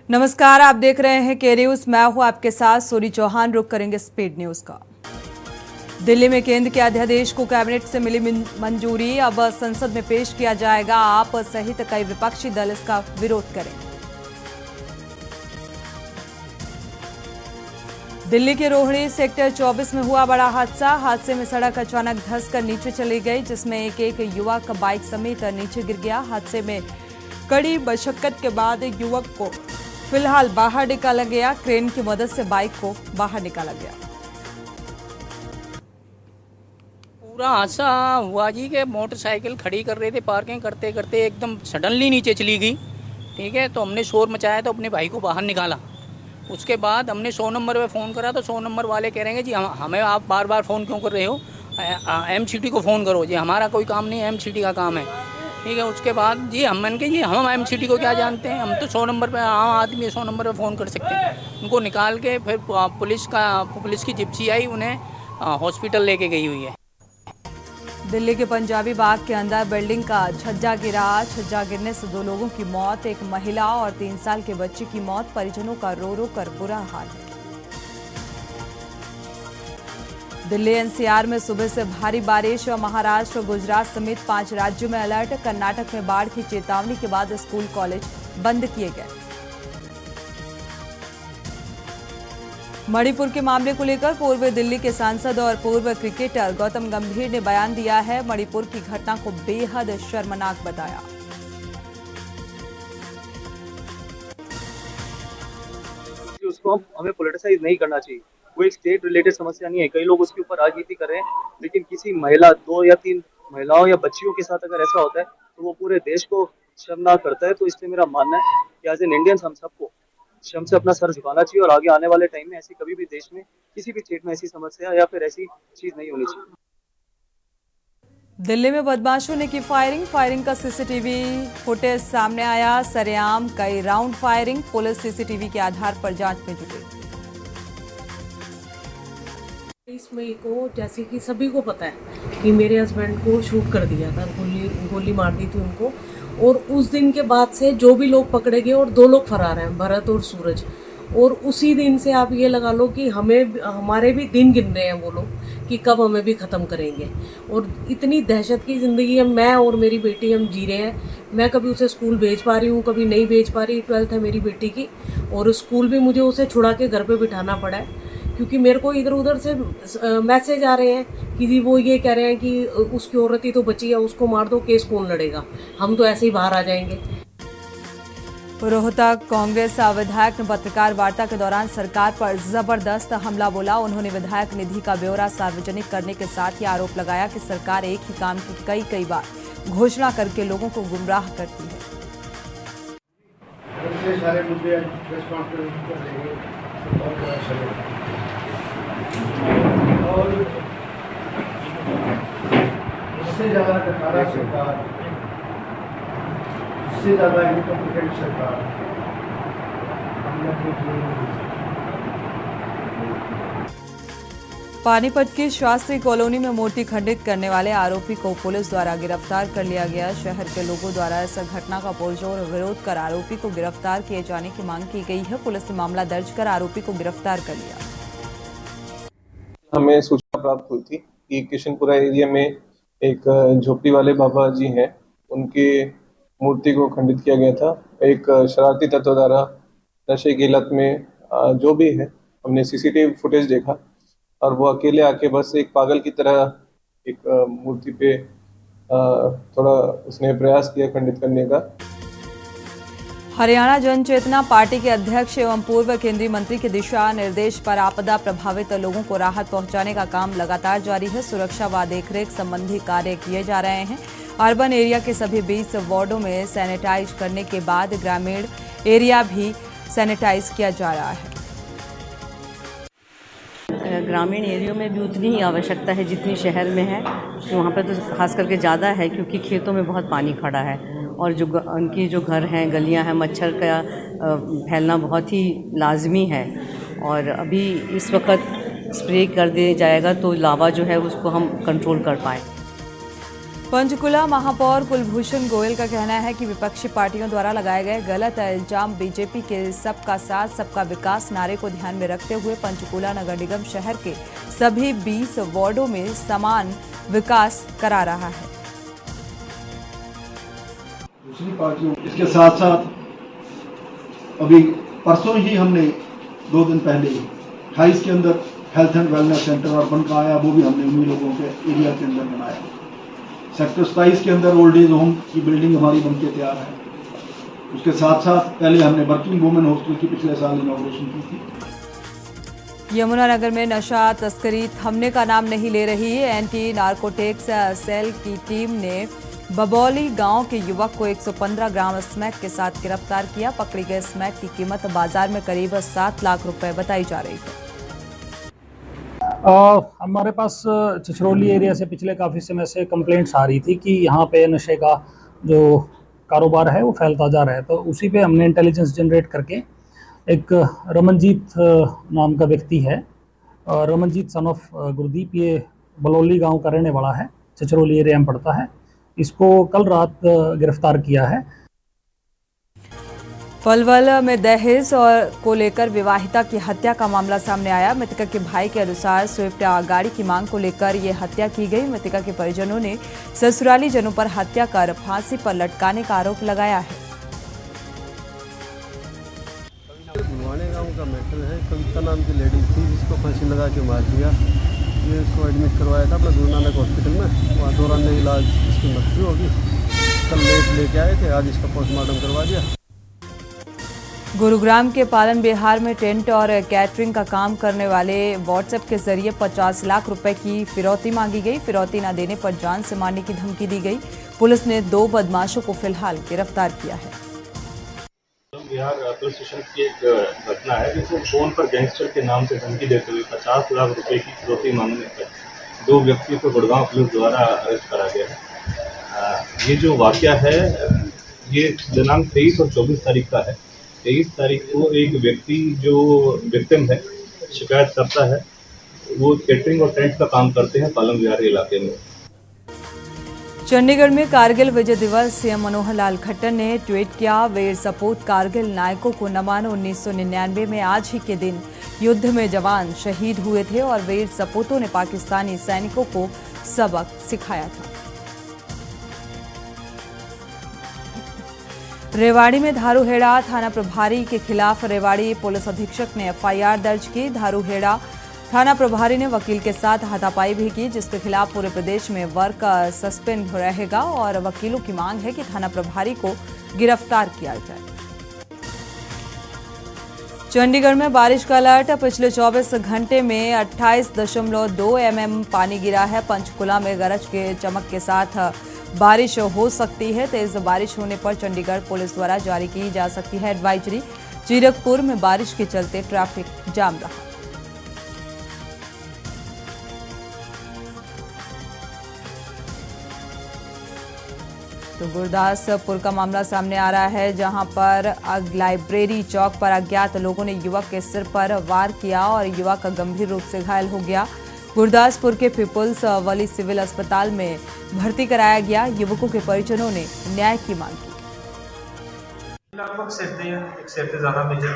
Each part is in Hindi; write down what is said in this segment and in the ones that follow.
नमस्कार, आप देख रहे हैं के न्यूज। मैं हूं आपके साथ सोनी चौहान। रुक करेंगे स्पीड न्यूज का। दिल्ली में केंद्र के अध्यादेश को कैबिनेट से मिली मंजूरी, अब संसद में पेश किया जाएगा। आप सहित कई विपक्षी दल इसका विरोध करेंगे। दिल्ली के रोहिणी सेक्टर 24 में हुआ बड़ा हादसे में सड़क अचानक धंसकर नीचे चली गई, जिसमें एक युवक बाइक समेत नीचे गिर गया। हादसे में कड़ी मशक्कत के बाद युवक को फिलहाल बाहर निकाला गया। क्रेन की मदद से बाइक को बाहर निकाला गया। पूरा हादसा हुआ जी के मोटरसाइकिल खड़ी कर रहे थे, पार्किंग करते करते एकदम सडनली नीचे चली गई। ठीक है, तो हमने शोर मचाया तो अपने भाई को बाहर निकाला। उसके बाद हमने 100 नंबर पे फ़ोन करा तो 100 नंबर वाले कह रहे हैं जी हमें आप बार बार फ़ोन क्यों कर रहे हो, एमसीटी को फ़ोन करो। जी हमारा कोई काम नहीं है, एमसीटी का काम है। ठीक है, उसके बाद जी हम हम एमसीटी को क्या जानते हैं, हम तो 100 नंबर पे आम आदमी 100 नंबर पे फ़ोन कर सकते हैं। उनको निकाल के फिर पुलिस की जिप्सी आई, उन्हें हॉस्पिटल लेके गई हुई है। दिल्ली के पंजाबी बाग के अंदर बिल्डिंग का छज्जा गिरा। छज्जा गिरने से 2 लोगों की मौत, एक महिला और 3 साल के बच्चे की मौत। परिजनों का रो रो कर बुरा हाल है। दिल्ली एनसीआर में सुबह से भारी बारिश और महाराष्ट्र और गुजरात समेत 5 राज्यों में अलर्ट। कर्नाटक में बाढ़ की चेतावनी के बाद स्कूल कॉलेज बंद किए गए। मणिपुर के मामले को लेकर पूर्व दिल्ली के सांसद और पूर्व क्रिकेटर गौतम गंभीर ने बयान दिया है। मणिपुर की घटना को बेहद शर्मनाक बताया। उसको हमें पॉलिटिसाइज नहीं करना चाहिए। वो एक स्टेट रिलेटेड समस्या नहीं है। कई लोग उसके ऊपर राजनीति कर रहे हैं, लेकिन किसी महिला 2 या 3 महिलाओं या बच्चियों के साथ अगर ऐसा होता है तो वो पूरे देश को शर्मनाक करता है। तो इसलिए मेरा मानना है कि एज एन इंडियंस हम सबको शर्म से अपना सर झुकाना चाहिए और आगे आने वाले टाइम में ऐसी कभी भी देश में किसी भी स्टेट में ऐसी समस्या या फिर ऐसी चीज नहीं होनी चाहिए। दिल्ली में बदमाशों ने की फायरिंग का सीसीटीवी फुटेज सामने आया। सरेआम कई राउंड फायरिंग, पुलिस सीसीटीवी के आधार पर जांच में जुटी। 23 मई को, जैसे कि सभी को पता है कि मेरे हस्बैंड को शूट कर दिया था, गोली मार दी थी उनको। और उस दिन के बाद से जो भी लोग पकड़े गए और 2 लोग फरार हैं, भरत और सूरज। और उसी दिन से आप ये लगा लो कि हमारे भी दिन गिन रहे हैं वो लोग कि कब हमें भी ख़त्म करेंगे। और इतनी दहशत की ज़िंदगी हम, मैं और मेरी बेटी, हम जी रहे हैं। मैं कभी उसे स्कूल भेज पा रही हूँ, कभी नहीं भेज पा रही। 12th है मेरी बेटी की, और स्कूल भी मुझे उसे छुड़ा के घर पे बिठाना पड़ा है, क्योंकि मेरे को इधर उधर से मैसेज आ रहे हैं कि वो ये कह रहे हैं कि उसकी औरत ही तो बची है, उसको मार दो, केस कौन लड़ेगा, हम तो ऐसे ही बाहर आ जाएंगे। रोहतक कांग्रेस विधायक ने पत्रकार वार्ता के दौरान सरकार पर जबरदस्त हमला बोला। उन्होंने विधायक निधि का ब्यौरा सार्वजनिक करने के साथ ही आरोप लगाया कि सरकार एक ही काम की कई बार घोषणा करके लोगों को गुमराह करती है। और इससे ज़्यादा टकरारा सरकार, इससे ज़्यादा इनकॉम्पिटेंट सरकार पानीपत की शास्त्री कॉलोनी में मूर्ति खंडित करने वाले आरोपी को पुलिस द्वारा गिरफ्तार कर लिया गया। शहर के लोगों द्वारा इस घटना का पुरजोर विरोध कर आरोपी को गिरफ्तार किए जाने की मांग की गई है। पुलिस ने मामला दर्ज कर आरोपी को गिरफ्तार कर लिया। हमें सूचना प्राप्त हुई थी कि किशनपुरा एरिया में एक झोपड़ी वाले बाबा जी हैं, उनकी मूर्ति को खंडित किया गया था। एक शरारती तत्व द्वारा नशे की लत में जो भी है, हमने सीसीटीवी फुटेज देखा और वो अकेले आके बस एक पागल की तरह एक मूर्ति पे थोड़ा उसने प्रयास किया खंडित करने का। हरियाणा जन चेतना पार्टी के अध्यक्ष एवं पूर्व केंद्रीय मंत्री के दिशा निर्देश पर आपदा प्रभावित लोगों को राहत पहुंचाने का काम लगातार जारी है। सुरक्षा व देखरेख संबंधी कार्य किए जा रहे हैं। अर्बन एरिया के सभी 20 वार्डों में सैनिटाइज करने के बाद ग्रामीण एरिया भी सैनिटाइज किया जा रहा है। ग्रामीण एरियो में भी उतनी ही आवश्यकता है जितनी शहर में है। वहाँ पर तो खास करके ज़्यादा है, क्योंकि खेतों में बहुत पानी खड़ा है और जो उनकी जो घर हैं, गलियाँ हैं, मच्छर का फैलना बहुत ही लाजमी है। और अभी इस वक्त स्प्रे कर दिया जाएगा तो लावा जो है उसको हम कंट्रोल कर पाएँ। पंचकुला महापौर कुलभूषण गोयल का कहना है कि विपक्षी पार्टियों द्वारा लगाए गए गलत इल्जाम बीजेपी के सबका साथ सबका विकास नारे को ध्यान में रखते हुए पंचकुला नगर निगम शहर के सभी 20 वार्डों में समान विकास करा रहा है। दूसरी पार्टियों इसके साथ साथ अभी परसों ही हमने 2 दिन पहले 28 के अंदर health and wellness centre urban का आया, वो भी हमने उन्हीं लोगों के एरिया के अंदर बनाया। सेक्टर 27 के अंदर ओल्ड एज होम की बिल्डिंग हमारी बनके तैयार है। उसके साथ साथ पहले हमने वर्किंग वुमेन हॉस्टल की पिछले साल इनॉग्रेशन की थी। यमुनानगर में नशा तस्करी थमने का नाम नहीं ले रही है। एंटी नारकोटिक्स सेल की टीम ने बबौली गांव के युवक को 115 ग्राम स्मैक के साथ गिरफ्तार किया। पकड़ी गए स्मैक की कीमत बाजार में करीब 7 लाख रुपए बताई जा रही है। हमारे पास छिछरौली एरिया से पिछले काफ़ी समय से कंप्लेंट्स आ रही थी कि यहाँ पे नशे का जो कारोबार है वो फैलता जा रहा है। तो उसी पे हमने इंटेलिजेंस जनरेट करके एक रमनजीत नाम का व्यक्ति है, रमनजीत सन ऑफ गुरदीप, ये बलौली गांव का रहने वाला है, छिछरौली एरिया में पड़ता है। इसको कल रात गिरफ्तार किया है। पलवल में दहेज और को लेकर विवाहिता की हत्या का मामला सामने आया। मृतका के भाई के अनुसार स्विफ्ट गाड़ी की मांग को लेकर ये हत्या की गई। मृतका के परिजनों ने ससुराली जनों पर हत्या कर फांसी पर लटकाने का आरोप लगाया है। भुलवाने गांव का मैटर है। कविता नाम की लेडीज थी जिसको फांसी लगा के मार दिया। ये इसको एडमिट करवाया था अपना गुरु नानक हॉस्पिटल में, वहाँ दौरान इलाज इसकी मृत्यु होगी। कल लेट लेके आए थे, आज इसका पोस्टमार्टम करवा दिया। गुरुग्राम के पालन बिहार में टेंट और कैटरिंग का काम करने वाले व्हाट्सएप के जरिए 50 लाख रुपए की फिरौती मांगी गई। फिरौती न देने पर जान से मारने की धमकी दी गई। पुलिस ने 2 बदमाशों को फिलहाल गिरफ्तार किया है। बिहार पुलिस स्टेशन की एक घटना है जिसमें फोन पर गैंगस्टर के नाम से धमकी देते हुए 50 लाख रुपए की फिरौती मांगने पर 2 व्यक्तियों को गुड़गांव पुलिस द्वारा अरेस्ट करा गया है। ये जो वाकया है ये दिनांक 23 और 24 तारीख का है। 23 तारीख को एक व्यक्ति जो विक्टिम है, शिकायत करता है, वो कैटरिंग और टेंट का काम करते हैं पालम बिहार इलाके में। चंडीगढ़ में कारगिल विजय दिवस सीएम मनोहर लाल खट्टर ने ट्वीट किया, वीर सपूत कारगिल नायकों को नमन। 1999 में आज ही के दिन युद्ध में जवान शहीद हुए थे और वीर सपूतों ने पाकिस्तानी सैनिकों को सबक सिखाया था। रेवाड़ी में धारूहेड़ा थाना प्रभारी के खिलाफ रेवाड़ी पुलिस अधीक्षक ने एफआईआर दर्ज की। धारूहेड़ा थाना प्रभारी ने वकील के साथ हाथापाई भी की, जिसके खिलाफ पूरे प्रदेश में वर्क सस्पेंड रहेगा और वकीलों की मांग है कि थाना प्रभारी को गिरफ्तार किया जाए। चंडीगढ़ में बारिश का अलर्ट। पिछले 24 घंटे में 28.2 mm पानी गिरा है। पंचकुला में गरज के चमक के साथ बारिश हो सकती है। तेज बारिश होने पर चंडीगढ़ पुलिस द्वारा जारी की जा सकती है एडवाइजरी। जीरकपुर में बारिश के चलते ट्रैफिक जाम रहा। तो गुरदासपुर का मामला सामने आ रहा है, जहां पर लाइब्रेरी चौक पर अज्ञात लोगों ने युवक के सिर पर वार किया और युवक गंभीर रूप से घायल हो गया। गुरदासपुर के पीपुल्स वली सिविल अस्पताल में भर्ती कराया गया। युवकों के परिजनों ने न्याय की मांग की। लगभग सिर से ज़्यादा मेजर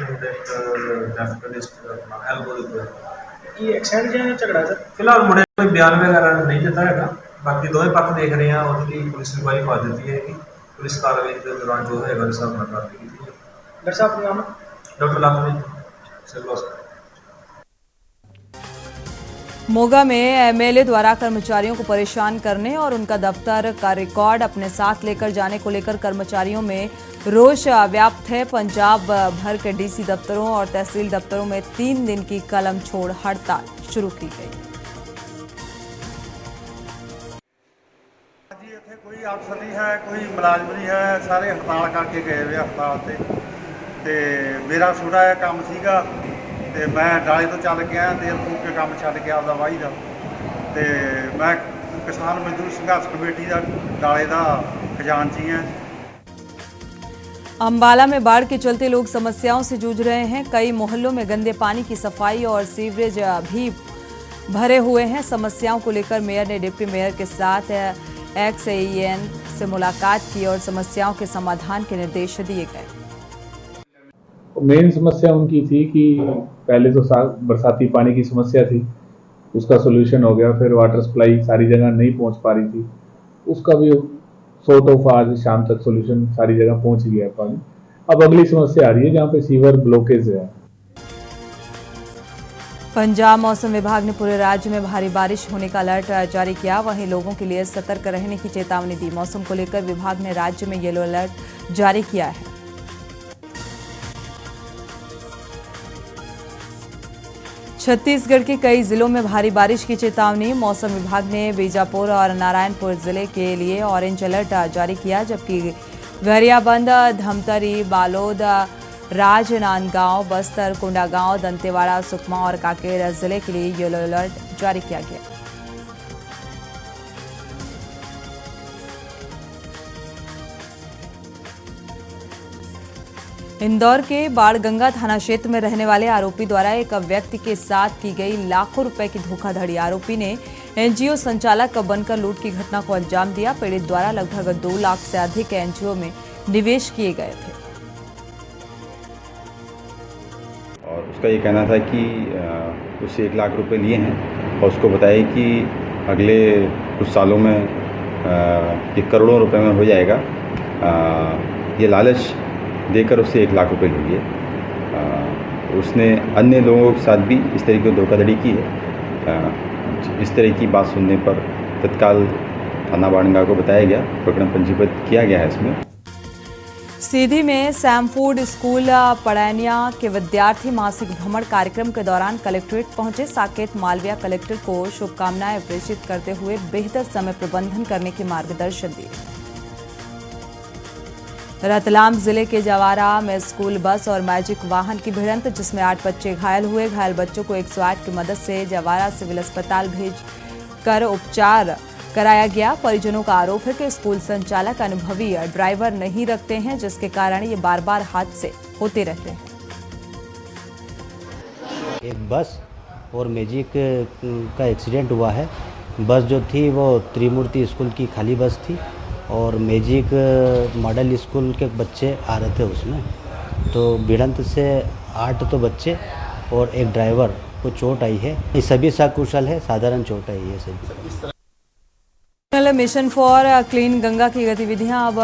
ये एक्सीडेंट या झगड़ा सर? फिलहाल मुड़े कोई बयान वगैरह नहीं देता है, बाकी दोनों पक्ष देख रहे हैं और पुलिस इंक्वायरी पा देती है कि पुलिस कार्रवाई के दौरान जो है सब कार्रवाई की। डॉक्टर साहब नाम डॉक्टर लाभ सिविल हॉस्पिटल। मोगा में एमएलए द्वारा कर्मचारियों को परेशान करने और उनका दफ्तर का रिकॉर्ड अपने साथ लेकर जाने को लेकर कर्मचारियों में रोष व्याप्त है। पंजाब भर के डीसी दफ्तरों और तहसील दफ्तरों में 3 दिन की कलम छोड़ हड़ताल शुरू की गई। कोई अफसर नहीं है, कोई मुलाजम नहीं है, सारे हड़ताल करके गए हुए हड़ताल ते मेरा छोटा जिहा काम सीगा ਤੇ ਮੈਂ ਡਾਲੇ ਤੋਂ ਚੱਲ ਕੇ ਆਇਆ, ਤੇਲ ਫੂਕ ਕੇ ਕੰਮ ਛੱਡ ਕੇ ਆਪਦਾ ਵਾਹੀ ਦਾ, ਤੇ ਮੈਂ ਕਿਸਾਨ ਮਜ਼ਦੂਰ ਸੰਘਰਸ਼ ਕਮੇਟੀ ਦਾ ਡਾਲੇ ਦਾ ਖਜ਼ਾਨਚੀ ਹਾਂ। अंबाला में बाढ़ के चलते लोग समस्याओं से जूझ रहे हैं। कई मोहल्लों में गंदे पानी की सफाई और सीवरेज भी भरे हुए हैं। समस्याओं को लेकर मेयर ने डिप्टी मेयर के साथ XAEN से मुलाकात की और समस्याओं के समाधान के निर्देश दिए गए। मेन समस्या उनकी थी कि पहले तो बरसाती पानी की समस्या थी, उसका सोल्यूशन हो गया। फिर वाटर सप्लाई सारी जगह नहीं पहुंच पा रही थी, उसका भी सॉर्ट ऑफ आज शाम तक सोल्यूशन सारी जगह पहुंच गया पानी। अब अगली समस्या आ रही है जहाँ पे सीवर ब्लॉकेज है। पंजाब मौसम विभाग ने पूरे राज्य में भारी बारिश होने का अलर्ट जारी किया, वहीं लोगों के लिए सतर्क रहने की चेतावनी दी। मौसम को लेकर विभाग ने राज्य में येलो अलर्ट जारी किया है। छत्तीसगढ़ के कई जिलों में भारी बारिश की चेतावनी। मौसम विभाग ने बीजापुर और नारायणपुर जिले के लिए ऑरेंज अलर्ट जारी किया, जबकि गरियाबंद, धमतरी, बालोद, राजनांदगांव, बस्तर, कोंडागांव, दंतेवाड़ा, सुकमा और कांकेर जिले के लिए येलो अलर्ट जारी किया गया। इंदौर के बाणगंगा थाना क्षेत्र में रहने वाले आरोपी द्वारा एक व्यक्ति के साथ की गई लाखों रुपए की धोखाधड़ी। आरोपी ने एनजीओ संचालक बनकर लूट की घटना को अंजाम दिया। पीड़ित द्वारा लगभग 2 लाख से अधिक एनजीओ में निवेश किए गए थे और उसका ये कहना था कि उससे 1 लाख रुपए लिए हैं और उसको बताया कि अगले कुछ सालों में ये करोड़ों रुपए में हो जाएगा। ये लालच देकर उससे 1 लाख रुपए लिए। उसने अन्य लोगों के साथ भी इस तरह की धोखाधड़ी की है। इस तरह की बात सुनने पर तत्काल थाना बाणगंगा को बताया गया, प्रकरण पंजीबद्ध किया गया है। इसमें सीधी में सैम फूड स्कूल पड़ैनिया के विद्यार्थी मासिक भ्रमण कार्यक्रम के दौरान कलेक्ट्रेट पहुंचे। साकेत मालविया कलेक्टर को शुभकामनाएं प्रेषित करते हुए बेहतर समय प्रबंधन करने के मार्गदर्शन दिए। रतलाम जिले के जवारा में स्कूल बस और मैजिक वाहन की भिड़ंत, जिसमें 8 बच्चे घायल हुए। घायल बच्चों को 108 की मदद से जवारा सिविल अस्पताल भेज कर उपचार कराया गया। परिजनों का आरोप है कि स्कूल संचालक अनुभवी ड्राइवर नहीं रखते हैं, जिसके कारण ये बार-बार हादसे होते रहते हैं। एक बस और मैजिक का एक्सीडेंट हुआ है। बस जो थी वो त्रिमूर्ति स्कूल की खाली बस थी और मैजिक मॉडल स्कूल के बच्चे आ रहे थे उसमें। तो भिड़ंत से 8 तो बच्चे और एक ड्राइवर को चोट आई है। ये सभी सकुशल है, साधारण चोट आई है सभी। मिशन फॉर क्लीन गंगा की गतिविधियां अब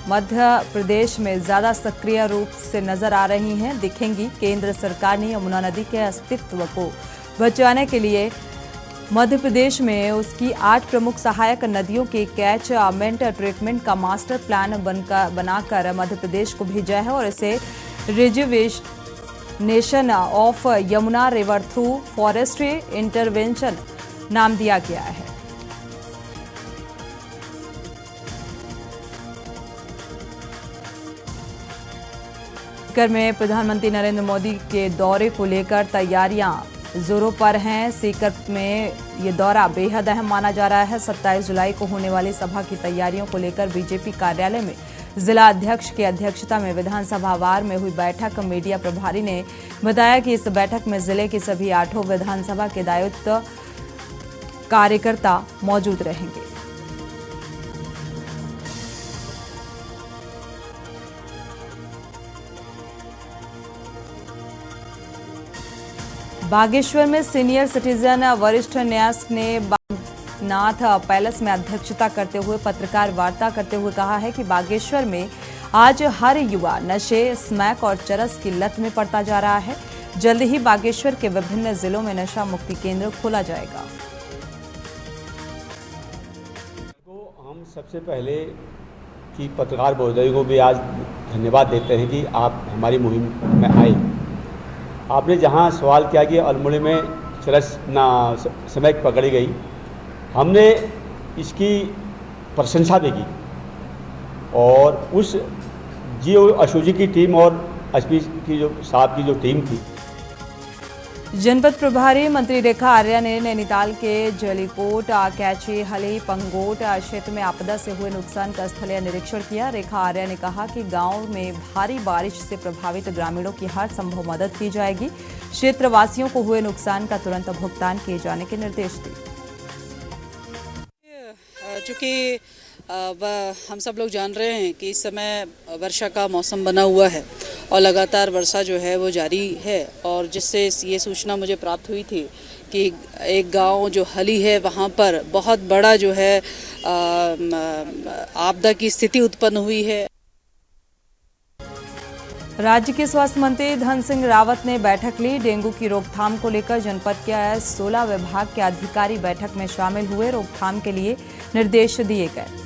मध्य प्रदेश में ज्यादा सक्रिय रूप से नजर आ रही हैं, दिखेंगी। केंद्र सरकार ने यमुना नदी के अस्तित्व को बचाने के लिए मध्य प्रदेश में उसकी 8 प्रमुख सहायक नदियों के कैचमेंट ट्रीटमेंट का मास्टर प्लान बनाकर मध्य प्रदेश को भेजा है और इसे reservation of Yamuna river through forestry intervention नाम दिया गया है। में प्रधानमंत्री नरेंद्र मोदी के दौरे को लेकर तैयारियां जोरों पर हैं। सीकर में ये दौरा बेहद अहम माना जा रहा है। 27 जुलाई को होने वाली सभा की तैयारियों को लेकर बीजेपी कार्यालय में जिला अध्यक्ष की अध्यक्षता में विधानसभा वार में हुई बैठक। मीडिया प्रभारी ने बताया कि इस बैठक में जिले की सभी 8 विधानसभा के दायित्व कार्यकर्ता मौजूद रहेंगे। बागेश्वर में सीनियर सिटीजन वरिष्ठ न्यास ने बागनाथ पैलेस में अध्यक्षता करते हुए पत्रकार वार्ता करते हुए कहा है कि बागेश्वर में आज हर युवा नशे, स्मैक और चरस की लत में पड़ता जा रहा है। जल्द ही बागेश्वर के विभिन्न जिलों में नशा मुक्ति केंद्र खोला जाएगा। तो हम सबसे पहले कि पत्रकार महोदय को भी आज धन्यवाद देते हैं कि आप हमारी मुहिम में आए। आपने जहां सवाल किया कि अल्मोड़े में चरस स्मैक पकड़ी गई, हमने इसकी प्रशंसा भी की और उस जीओ अशोजी की टीम और एसपी की जो साहब की जो टीम थी। जनपद प्रभारी मंत्री रेखा आर्या ने नैनीताल के जलीकोट, कैची, हली, पंगोट क्षेत्र में आपदा से हुए नुकसान का स्थलीय निरीक्षण किया। रेखा आर्या ने कहा कि गांव में भारी बारिश से प्रभावित ग्रामीणों की हर संभव मदद की जाएगी। क्षेत्रवासियों को हुए नुकसान का तुरंत भुगतान किए जाने के निर्देश दिए। चूँकि हम सब लोग जान रहे हैं कि इस समय वर्षा का मौसम बना हुआ है और लगातार वर्षा जो है वो जारी है, और जिससे ये सूचना मुझे प्राप्त हुई थी कि एक गांव जो हली है वहाँ पर बहुत बड़ा जो है आपदा की स्थिति उत्पन्न हुई है। राज्य के स्वास्थ्य मंत्री धन सिंह रावत ने बैठक ली। डेंगू की रोकथाम को लेकर जनपद के 16 विभाग के अधिकारी बैठक में शामिल हुए। रोकथाम के लिए निर्देश दिए गए।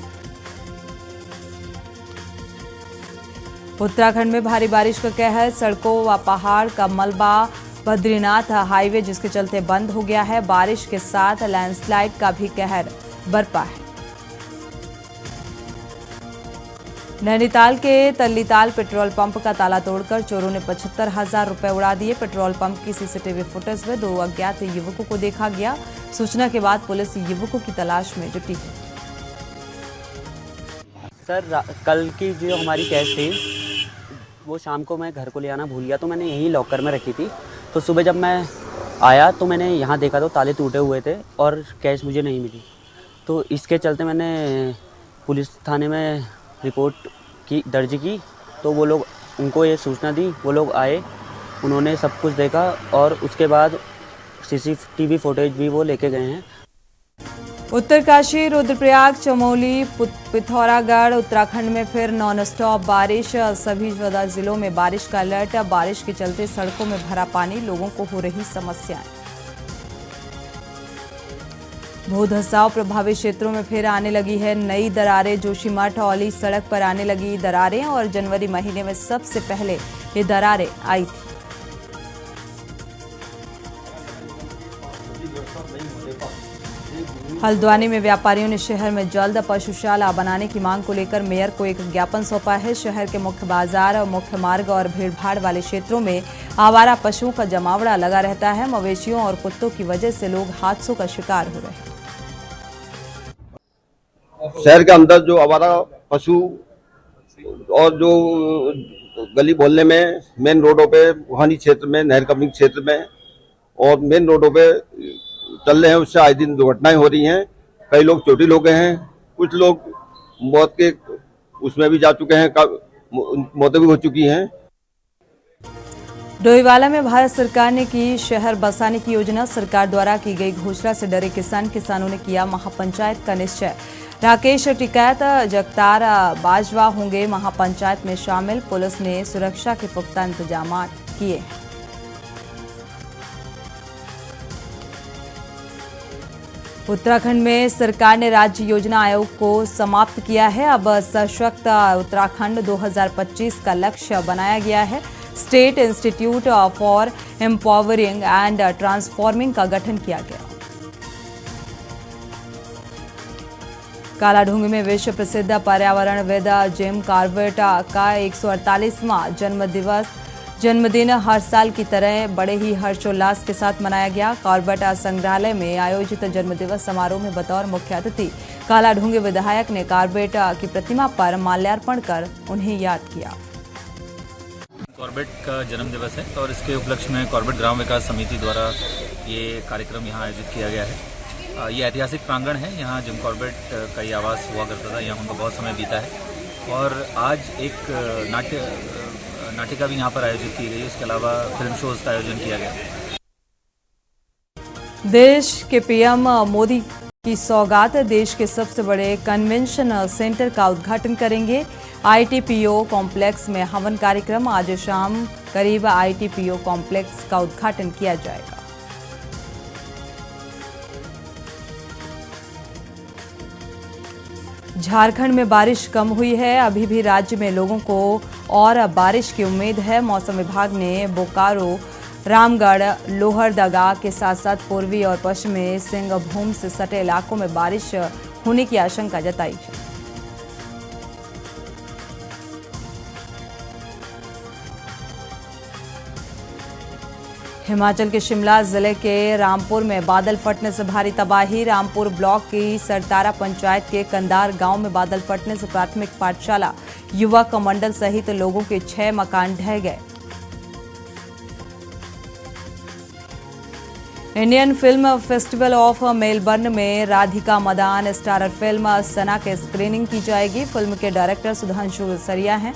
उत्तराखंड में भारी बारिश का कहर, सड़कों व पहाड़ का मलबा। बद्रीनाथ हाईवे जिसके चलते बंद हो गया है। बारिश के साथ लैंडस्लाइड का भी कहर बरपा है। नैनीताल के तल्लीताल पेट्रोल पंप का ताला तोड़कर चोरों ने 75,000 रुपए उड़ा दिए। पेट्रोल पंप की सीसीटीवी फुटेज में 2 अज्ञात युवकों को देखा गया। सूचना के बाद पुलिस युवकों की तलाश में जुटी है। सर, कल की जो हमारी कैश थी वो शाम को मैं घर को ले आना भूल गया, तो मैंने यहीं लॉकर में रखी थी। तो सुबह जब मैं आया तो मैंने यहाँ देखा तो ताले टूटे हुए थे और कैश मुझे नहीं मिली। तो इसके चलते मैंने पुलिस थाने में रिपोर्ट दर्ज की। तो वो लोग, उनको ये सूचना दी, वो लोग आए, उन्होंने सब कुछ देखा और उसके बाद सीसीटीवी फुटेज भी वो लेके गए हैं। उत्तरकाशी, रुद्रप्रयाग, चमोली, पिथौरागढ़, उत्तराखंड में फिर नॉन स्टॉप बारिश। सभी 14 जिलों में बारिश का अलर्ट। बारिश के चलते सड़कों में भरा पानी, लोगों को हो रही समस्याएं। भू धंसाव प्रभावित क्षेत्रों में फिर आने लगी है नई दरारें। जोशीमठ औली सड़क पर आने लगी दरारें और जनवरी महीने में सबसे पहले ये दरारें आई थी। हल्द्वानी में व्यापारियों ने शहर में जल्द पशुशाला बनाने की मांग को लेकर मेयर को एक ज्ञापन सौंपा है। शहर के मुख्य बाजार और मुख्य मार्ग और भीड़भाड़ वाले क्षेत्रों में आवारा पशुओं का जमावड़ा लगा रहता है। मवेशियों और कुत्तों की वजह से लोग हादसों का शिकार हो रहे हैं। शहर के अंदर जो आवारा पशु और जो गली मोहल्ले में, मेन रोडों पे, रूहानी क्षेत्र में, नहर कमिंग क्षेत्र में और मेन रोडों पे चल रहे हैं, उससे आए दिन दुर्घटनाएं हो रही हैं। कई लोग चोटिल हो गए हैं, कुछ लोग मौत के उसमें भी जा चुके हैं, मौतें भी हो चुकी हैं। डोईवाला में भारत सरकार ने की शहर बसाने की योजना। सरकार द्वारा की गई घोषणा से डरे किसानों ने किया महापंचायत का निश्चय। राकेश टिकैत, जगतार बाजवा होंगे महापंचायत में शामिल। पुलिस ने सुरक्षा के पुख्ता इंतजाम किए। उत्तराखंड में सरकार ने राज्य योजना आयोग को समाप्त किया है। अब सशक्त उत्तराखंड 2025 का लक्ष्य बनाया गया है। State institute for empowering and transforming का गठन किया गया। कालाढूंगी में विश्व प्रसिद्ध पर्यावरणविद जिम कॉर्बेट का 148वां जन्मदिन हर साल की तरह बड़े ही हर्षोल्लास के साथ मनाया गया। कॉर्बेट संग्रहालय में आयोजित जन्मदिवस समारोह में बतौर मुख्य अतिथि कालाढूंगी विधायक ने कॉर्बेट की प्रतिमा पर माल्यार्पण कर उन्हें याद किया। कॉर्बेट का जन्मदिवस है और इसके उपलक्ष्य में कॉर्बेट ग्राम विकास समिति द्वारा ये कार्यक्रम यहाँ आयोजित किया गया है। ये ऐतिहासिक प्रांगण है। यहाँ जिम कॉर्बेट का ये आवास हुआ करता था, यहाँ उनका बहुत समय बीता है और आज एक नाटिका भी यहाँ पर आयोजित की गई। इसके अलावा फिल्म शोज का आयोजन किया गया। देश के पीएम मोदी की सौगात, देश के सबसे बड़े कन्वेंशन सेंटर का उद्घाटन करेंगे। आईटीपीओ कॉम्प्लेक्स में हवन कार्यक्रम। आज शाम करीब आईटीपीओ कॉम्प्लेक्स का उद्घाटन किया जाएगा। झारखंड में बारिश कम हुई है। अभी भी राज्य में लोगों को और बारिश की उम्मीद है। मौसम विभाग ने बोकारो, रामगढ़, लोहरदगा के साथ साथ पूर्वी और पश्चिमी सिंहभूम से सटे इलाकों में बारिश होने की आशंका जताई है। हिमाचल के शिमला जिले के रामपुर में बादल फटने से भारी तबाही। रामपुर ब्लॉक की सरतारा पंचायत के कंदार गांव में बादल फटने से प्राथमिक पाठशाला, युवक मंडल सहित लोगों के 6 मकान ढह गए। Indian film festival of Melbourne में राधिका मदान स्टारर फिल्म सना के स्क्रीनिंग की जाएगी। फिल्म के डायरेक्टर सुधांशु सरिया हैं।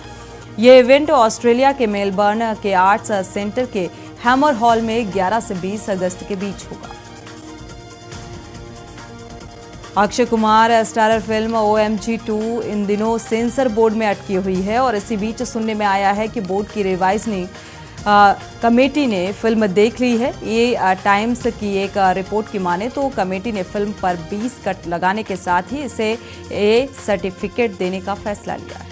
ये इवेंट ऑस्ट्रेलिया के मेलबर्न के आर्ट्स सेंटर के हैमर हॉल में 11 से 20 अगस्त के बीच होगा। Akshay Kumar starrer film OMG 2 इन दिनों सेंसर बोर्ड में अटकी हुई है और इसी बीच सुनने में आया है कि बोर्ड की रिवाइजनिंग कमेटी ने फिल्म देख ली है। ये टाइम्स की एक रिपोर्ट की माने तो कमेटी ने फिल्म पर 20 कट लगाने के साथ ही इसे ए सर्टिफिकेट देने का फैसला लिया है।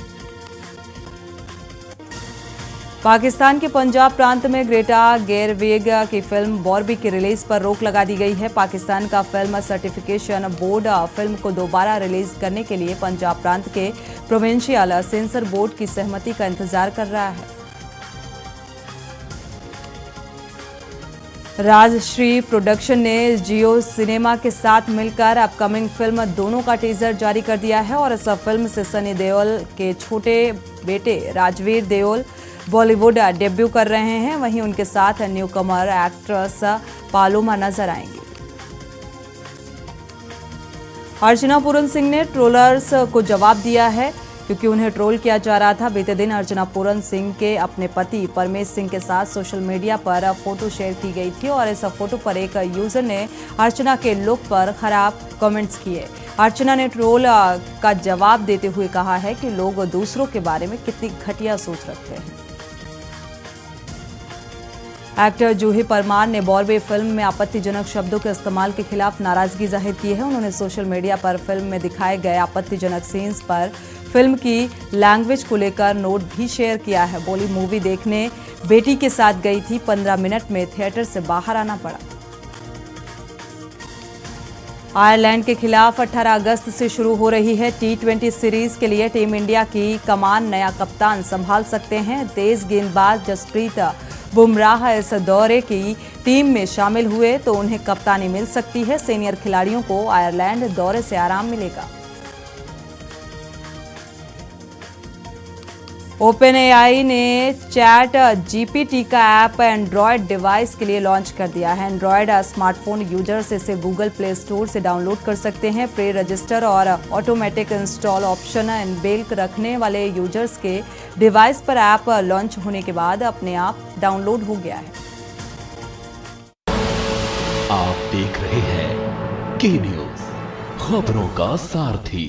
पाकिस्तान के पंजाब प्रांत में ग्रेटा गेरवेग की फिल्म बॉर्बी की रिलीज पर रोक लगा दी गई है। पाकिस्तान का फिल्म सर्टिफिकेशन बोर्ड फिल्म को दोबारा रिलीज करने के लिए पंजाब प्रांत के प्रोविंशियल सेंसर बोर्ड की सहमति का इंतजार कर रहा है। राजश्री प्रोडक्शन ने जियो सिनेमा के साथ मिलकर अपकमिंग फिल्म दोनों का टीजर जारी कर दिया है और इस फिल्म से सनी देओल के छोटे बेटे राजवीर देओल बॉलीवुड डेब्यू कर रहे हैं। वहीं उनके साथ न्यू कमर एक्ट्रेस पालोमा नजर आएंगी। अर्चना पूरन सिंह ने ट्रोलर्स को जवाब दिया है क्योंकि उन्हें ट्रोल किया जा रहा था। बीते दिन अर्चना पूरन सिंह के अपने पति परमेश सिंह के साथ सोशल मीडिया पर फोटो शेयर की गई थी और इस फोटो पर एक यूजर ने अर्चना के लुक पर खराब कमेंट्स किए। अर्चना ने ट्रोल का जवाब देते हुए कहा है कि लोग दूसरों के बारे में कितनी घटिया सोच रखते हैं। एक्टर जूही परमार ने बॉर्बी फिल्म में आपत्तिजनक शब्दों के इस्तेमाल के खिलाफ नाराजगी जाहिर की है। उन्होंने सोशल मीडिया पर फिल्म में दिखाए गए आपत्तिजनक सीन्स पर फिल्म की लैंग्वेज को लेकर नोट भी शेयर किया है। बोली मूवी देखने बेटी के साथ गई थी, 15 मिनट में थिएटर से बाहर आना पड़ा। आयरलैंड के खिलाफ 18 अगस्त से शुरू हो रही है T20 सीरीज के लिए टीम इंडिया की कमान नया कप्तान संभाल सकते हैं। तेज गेंदबाज जसप्रीत बुमराह इस दौरे की टीम में शामिल हुए तो उन्हें कप्तानी मिल सकती है। सीनियर खिलाड़ियों को आयरलैंड दौरे से आराम मिलेगा। OpenAI ने चैट GPT का ऐप एंड्रॉयड डिवाइस के लिए लॉन्च कर दिया है। एंड्रॉयड स्मार्टफोन यूजर्स इसे गूगल प्ले स्टोर से डाउनलोड कर सकते हैं। प्री रजिस्टर और ऑटोमेटिक इंस्टॉल ऑप्शन इनबिल्ट रखने वाले यूजर्स के डिवाइस पर ऐप लॉन्च होने के बाद अपने आप डाउनलोड हो गया है। आप देख रहे हैं के न्यूज़, खबरों का सारथी।